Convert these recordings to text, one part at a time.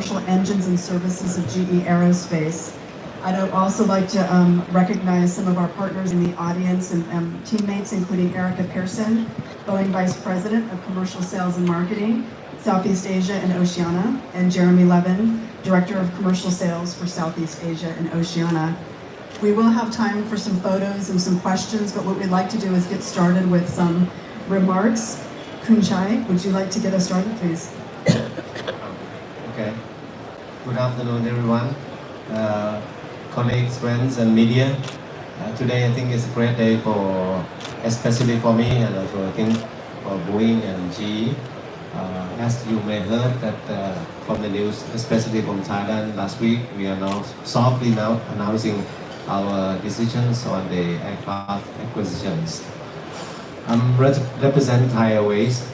commercial engines and services of GE Aerospace. I'd also like to recognize some of our partners in the audience and teammates, including Erica Pearson, Boeing Vice President of Commercial Sales and Marketing, Southeast Asia and Oceania, and Jeremy Levin, Director of Commercial Sales for Southeast Asia and Oceania. We will have time for some photos and some questions, but what we'd like to do is get started with some remarks. Kunchai, would you like to get us started, please? Okay. Good afternoon, everyone. Colleagues, friends, and media. Today, I think it's a great day especially for me, and also I think for Boeing and GE. As you may heard that from the news, especially from Thailand last week, we are now softly announcing our decisions on the aircraft acquisitions. I'm represent Thai Airways.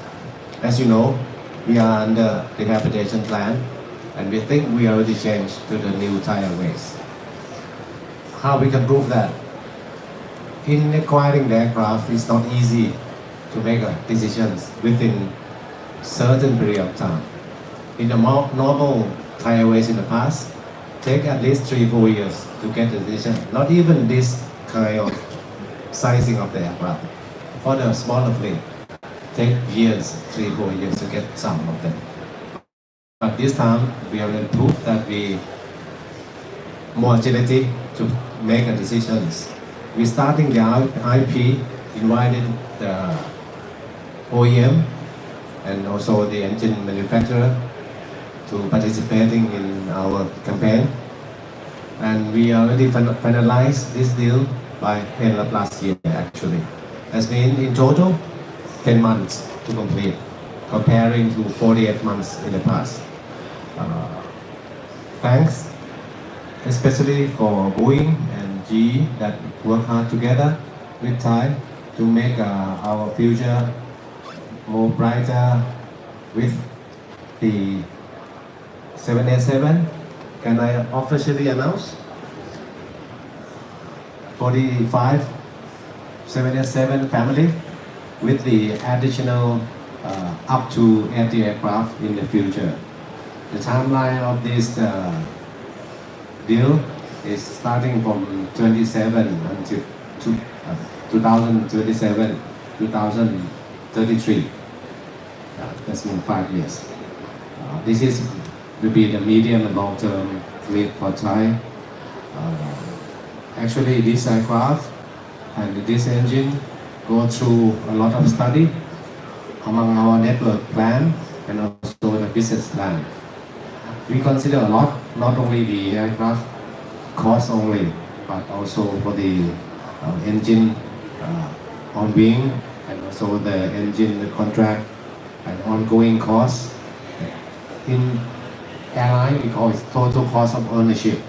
As you know, we are under the capitation plan, and we think we already changed to the new Thai Airways. How we can prove that? In acquiring the aircraft, it's not easy to make decisions within certain period of time. In the normal Thai Airways in the past, take at least 3-4 years to get a decision. Not even this kind of sizing of the aircraft. For the smaller fleet, take years, 3-4 years to get some of them. But this time, we are going to prove that we more agility to make decisions. We starting the IP, invited the OEM and also the engine manufacturer to participating in our campaign, and we already finalized this deal by end of last year. Actually, has been in total 10 months to complete, comparing to 48 months in the past. Thanks, especially for Boeing and GE that work hard together with Thai to make our future more brighter with the 787. Can I officially announce 45 787 family with the additional up to 80 aircraft in the future. The timeline of this deal is starting from 27 until 2027, 2033. That's in 5 years. This will be the medium and long-term fleet for Thai. Actually, this aircraft and this engine go through a lot of study among our network plan and also the business plan. We consider a lot, not only the aircraft cost only, but also for the engine on wing and also the engine contract and ongoing costs. In airline, we call it total cost of ownership.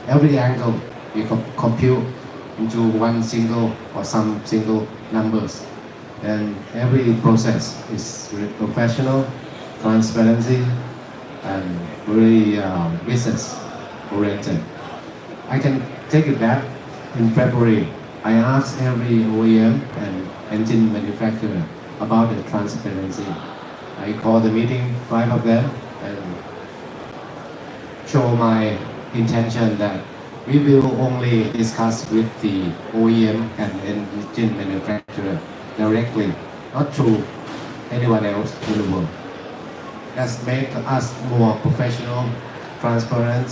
Every angle we compute into one single or some single numbers, and every process is very professional, transparency, and very business oriented. I can take it back. In February, I asked every OEM and engine manufacturer about the transparency. I called the meeting, 5 of them, and show my intention that we will only discuss with the OEM and engine manufacturer directly, not through anyone else in the world. That's make us more professional, transparent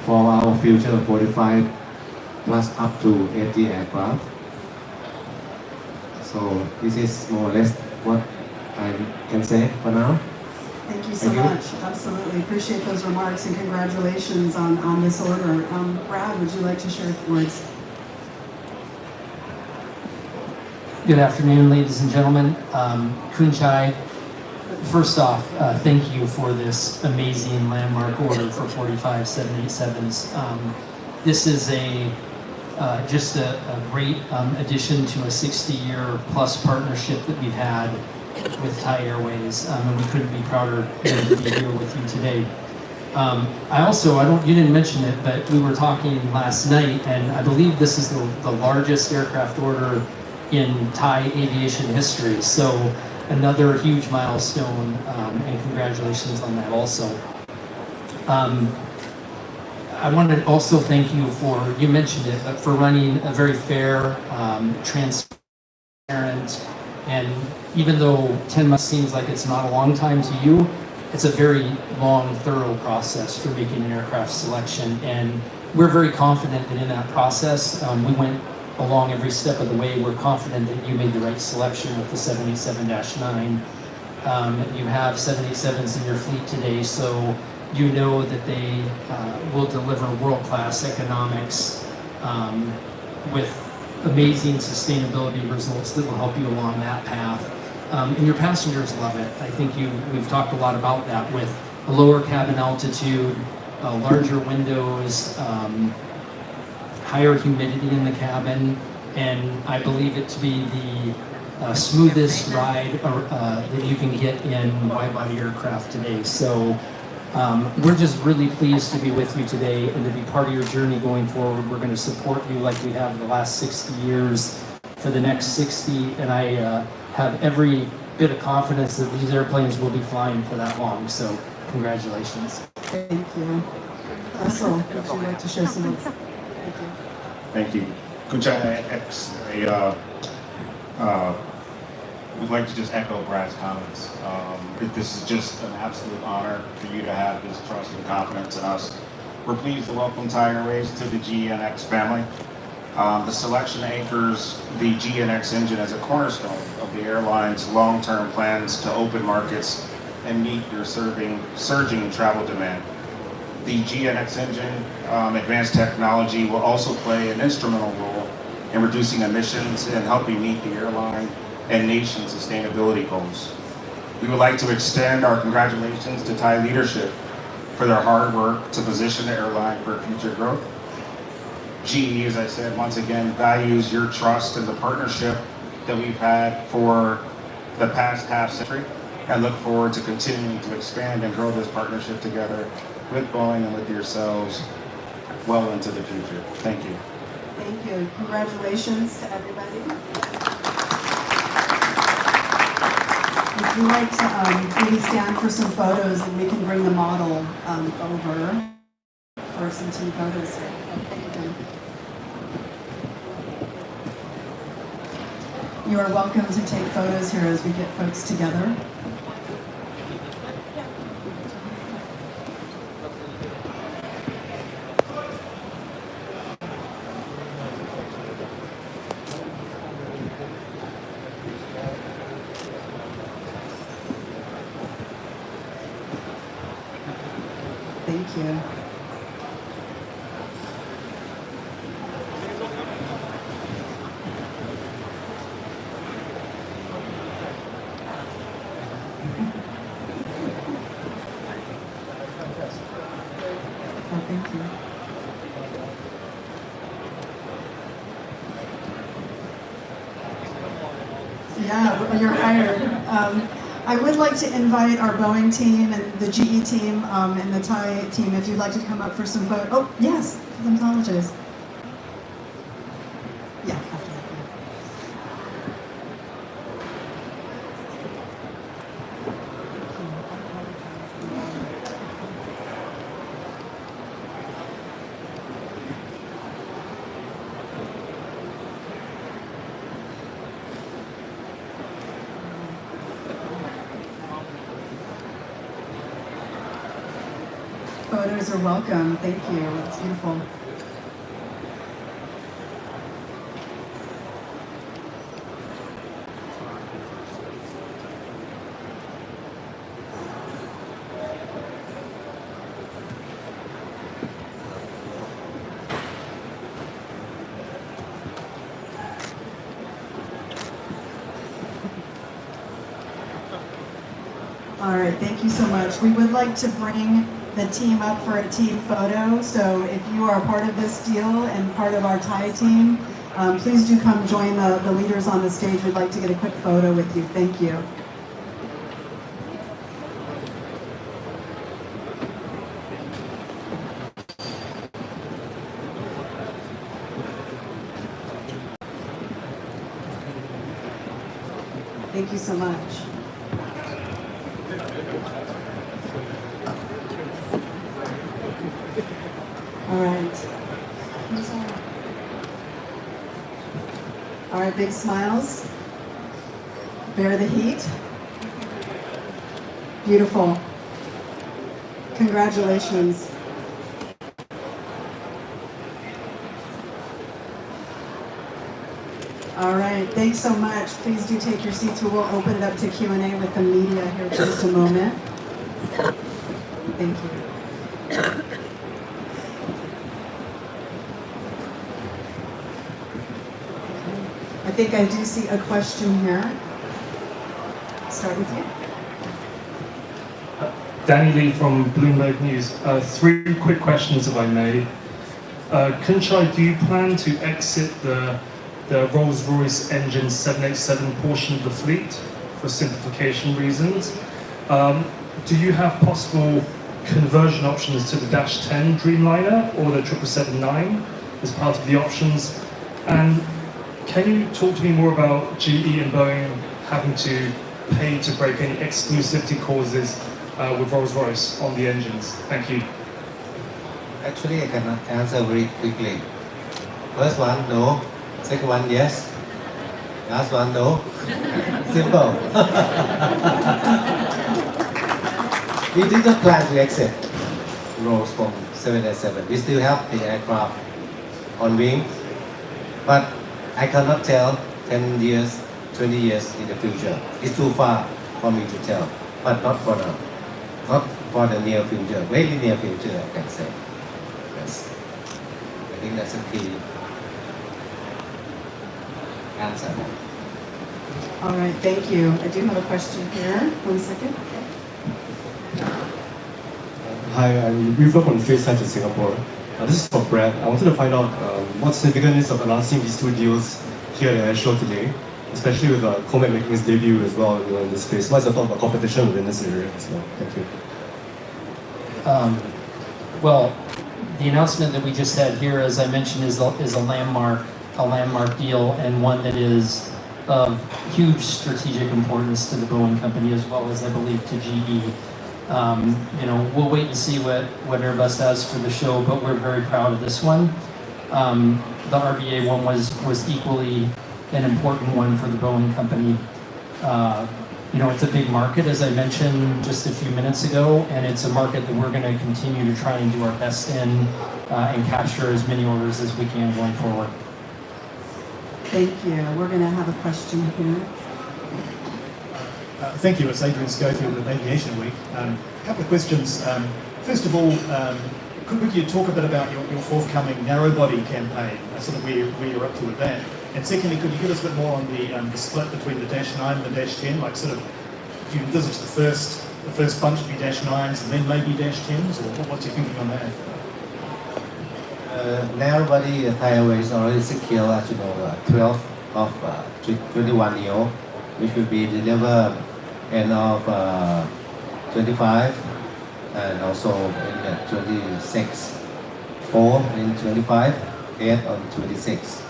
for our future 45 plus up to 80 aircraft. So this is more or less what I can say for now. Thank you so much. Absolutely. Appreciate those remarks and congratulations on this order. Brad, would you like to share a few words? Good afternoon, ladies and gentlemen. Kunchai, first off, thank you for this amazing landmark order for 45 787s. This is just a great addition to a 60-year plus partnership that we've had with Thai Airways, and we couldn't be prouder to be here with you today. You didn't mention it, but we were talking last night, and I believe this is the largest aircraft order in Thai aviation history. So another huge milestone, and congratulations on that also. I want to also thank you for, you mentioned it, but for running a very fair, transparent, and even though 10 months seems like it's not a long time to you, it's a very long, thorough process for making an aircraft selection. And we're very confident that in that process, we went along every step of the way. We're confident that you made the right selection with the 787-9. You have 787s in your fleet today, so you know that they will deliver world-class economics with amazing sustainability results that will help you along that path. And your passengers love it. I think we've talked a lot about that with a lower cabin altitude, larger windows, higher humidity in the cabin, and I believe it to be the smoothest ride that you can get in wide-body aircraft today. So we're just really pleased to be with you today and to be part of your journey going forward. We're going to support you like we have the last 60 years for the next 60, and I have every bit of confidence that these airplanes will be flying for that long. So congratulations. Thank you. Russell, would you like to share some of Thank you. Thank you. Kunchai X, we'd like to just echo Brad's comments. This is just an absolute honor for you to have this trust and confidence in us. We're pleased to welcome Thai Airways to the GNX family. The selection anchors the GNX engine as a cornerstone of the airline's long-term plans to open markets and meet your surging travel demand. The GNX engine, advanced technology, will also play an instrumental role in reducing emissions and helping meet the airline and nation sustainability goals. We would like to extend our congratulations to Thai leadership for their hard work to position the airline for future growth. GE, as I said, once again, values your trust and the partnership that we've had for the past half century, and look forward to continuing to expand and grow this partnership together with Boeing and with yourselves well into the future. Thank you. Thank you. Congratulations to everybody. If you'd like to maybe stand for some photos, and we can bring the model over for some team photos here. Thank you. You are welcome to take photos here as we get folks together. Thank you. Oh, thank you. Yeah, well, you're hired. I would like to invite our Boeing team and the GE team and the Thai team, if you'd like to come up for some photos. Oh, yes, I apologize. Yeah, after that. Photos are welcome. Thank you. It's beautiful. All right, thank you so much. We would like to bring the team up for a team photo. So if you are part of this deal and part of our Thai team, please do come join the leaders on the stage. We'd like to get a quick photo with you. Thank you. Thank you so much. All right. All right, big smiles. Bear the heat. Beautiful. Congratulations. All right, thanks so much. Please do take your seats. We will open it up to Q&A with the media here in just a moment. Thank you. I think I do see a question here. Start with you. Danny Lee from Bloomberg News. Three quick questions, if I may. Kunchai, do you plan to exit the Rolls-Royce engine 787 portion of the fleet for simplification reasons? Do you have possible conversion options to the Dash 10 Dreamliner or the 777-9 as part of the options? And can you talk to me more about GE and Boeing having to pay to break any exclusivity clauses with Rolls-Royce on the engines? Thank you. Actually, I can answer very quickly. First one, no. Second one, yes. Last one, no. Simple. We didn't plan to exit Rolls from 787. We still have the aircraft on wing, but I cannot tell 10 years, 20 years in the future. It's too far for me to tell, but not for now. Not for the near future, very near future, I can say. Yes. I think that's a key answer. All right, thank you. I do have a question here. 1 second. Hi, I'm River from Face Side to Singapore. This is for Brad. I wanted to find out what significance of announcing these two deals here at the Airshow today, especially with Comet making its debut as well in this space. What's your thought about competition within this area as well? Thank you. Well, the announcement that we just had here, as I mentioned, is a landmark deal, and one that is of huge strategic importance to the Boeing company as well as, I believe, to GE. We'll wait and see what Airbus has for the show, but we're very proud of this one. The RBA one was equally an important one for the Boeing company. It's a big market, as I mentioned just a few minutes ago, and it's a market that we're going to continue to try and do our best in and capture as many orders as we can going forward. Thank you. We're going to have a question here. Thank you. It's Adrian Schofield of Aviation Week. A couple of questions. First of all, could you talk a bit about your forthcoming narrow-body campaign, sort of where you're up to with that? And secondly, could you give us a bit more on the split between the Dash 9 and the Dash 10? Like, sort of, do you envisage the first bunch to be Dash 9s and then maybe Dash 10s, or what's your thinking on that? Narrow-body Thai Airways already secured, as you know, 12 of 21 Neo, which will be delivered end of 25 and also in 26, 4 in 25, 8 on 26.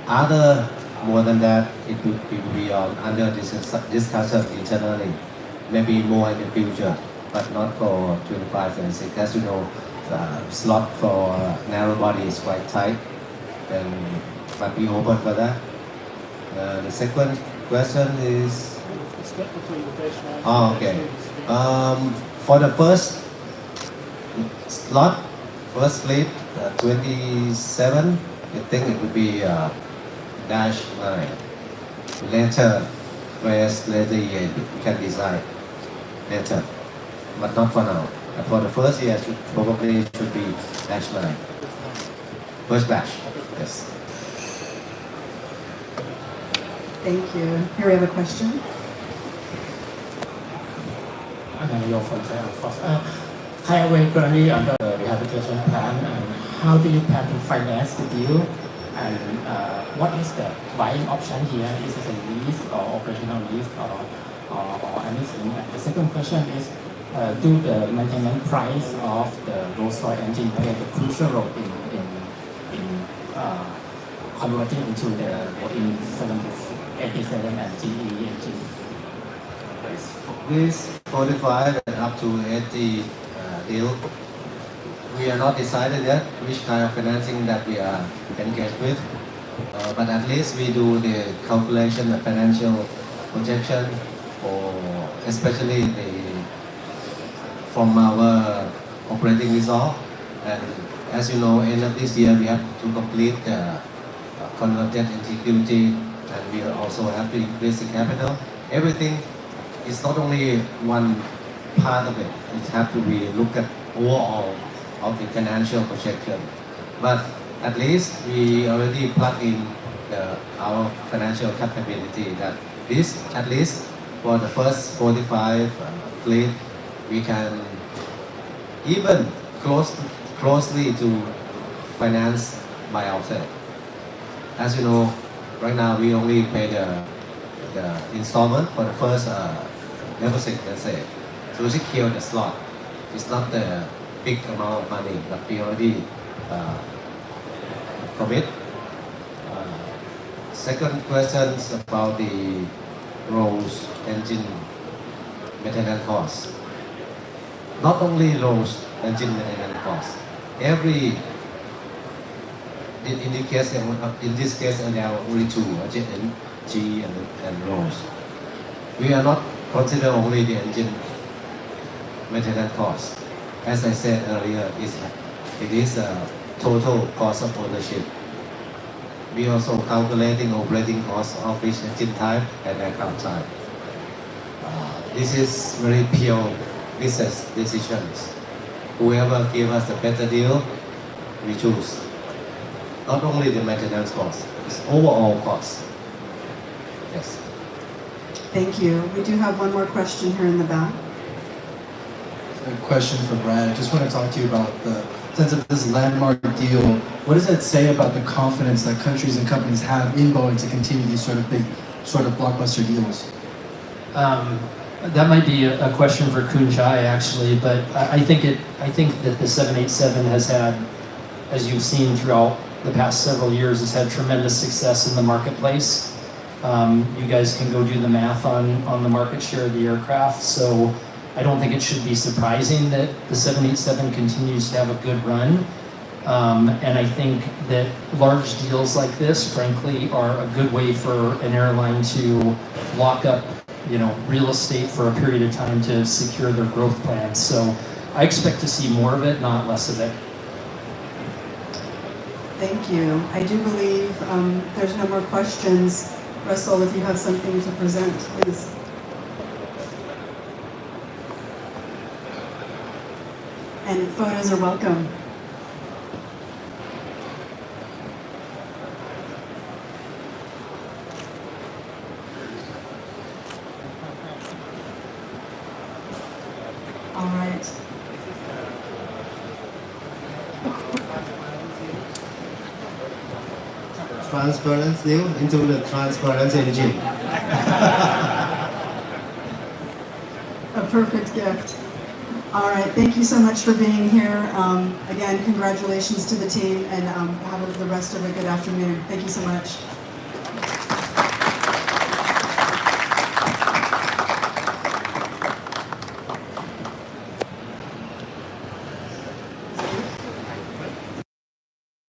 Other more than that, it will be under discussion internally, maybe more in the future, but not for 25, 26. As you know, the slot for narrow body is quite tight, and but we open for that. The second question is. Split between the Dash 9s Oh, okay. For the first slot, first fleet, 27, I think it would be Dash 9. Later, later year, we can decide later, but not for now. For the first year, probably should be Dash 9. First batch, yes. Thank you. Here we have a question. You're from Thai Airways currently under the rehabilitation plan. How do you plan to finance the deal? And what is the buying option here? Is it a lease or operational lease or anything? And the second question is, do the maintenance price of the Rolls-Royce engine play a crucial role in converting into the Boeing 787 and GE engine? This 45 and up to 80 deal we are not decided yet which kind of financing that we are engaged with. But at least we do the calculation, the financial projection, for especially from our operating result. And as you know, end of this year we have to complete the converted into equity, and we also have to increase the capital. Everything is not only one part of it. It has to be looked at overall of the financial projection. But at least we already plug in our financial capability that this, at least for the first 45 fleet, we can even closely to finance by ourselves. As you know, right now we only pay the installment for the first deposit, let's say. So we secure the slot. It's not the big amount of money, but we already commit. Second question is about the Rolls engine maintenance cost. Not only Rolls engine maintenance cost. Every in this case there are only two, G and Rolls. We are not consider only the engine maintenance cost. As I said earlier, it is a total cost of ownership. We also calculating operating cost of each engine type and aircraft type. This is very pure business decisions. Whoever give us the better deal, we choose. Not only the maintenance cost, it's overall cost. Yes. Thank you. We do have one more question here in the back. A question for Brad. Just want to talk to you about the sense of this landmark deal. What does that say about the confidence that countries and companies have in Boeing to continue these sort of big, sort of blockbuster deals? That might be a question for Kun Chai actually, but I think that the 787 has had, as you've seen throughout the past several years, has had tremendous success in the marketplace. You guys can go do the math on the market share of the aircraft. So I don't think it should be surprising that the 787 continues to have a good run. And I think that large deals like this, frankly, are a good way for an airline to lock up, real estate for a period of time to secure their growth plans. So I expect to see more of it, not less of it. Thank you. I do believe there's no more questions. Russell, if you have something to present, please. And photos are welcome. All right. Transparent seal into the transparent engine. A perfect gift. All right, thank you so much for being here. Again, congratulations to the team, and have the rest of a good afternoon. Thank you so much.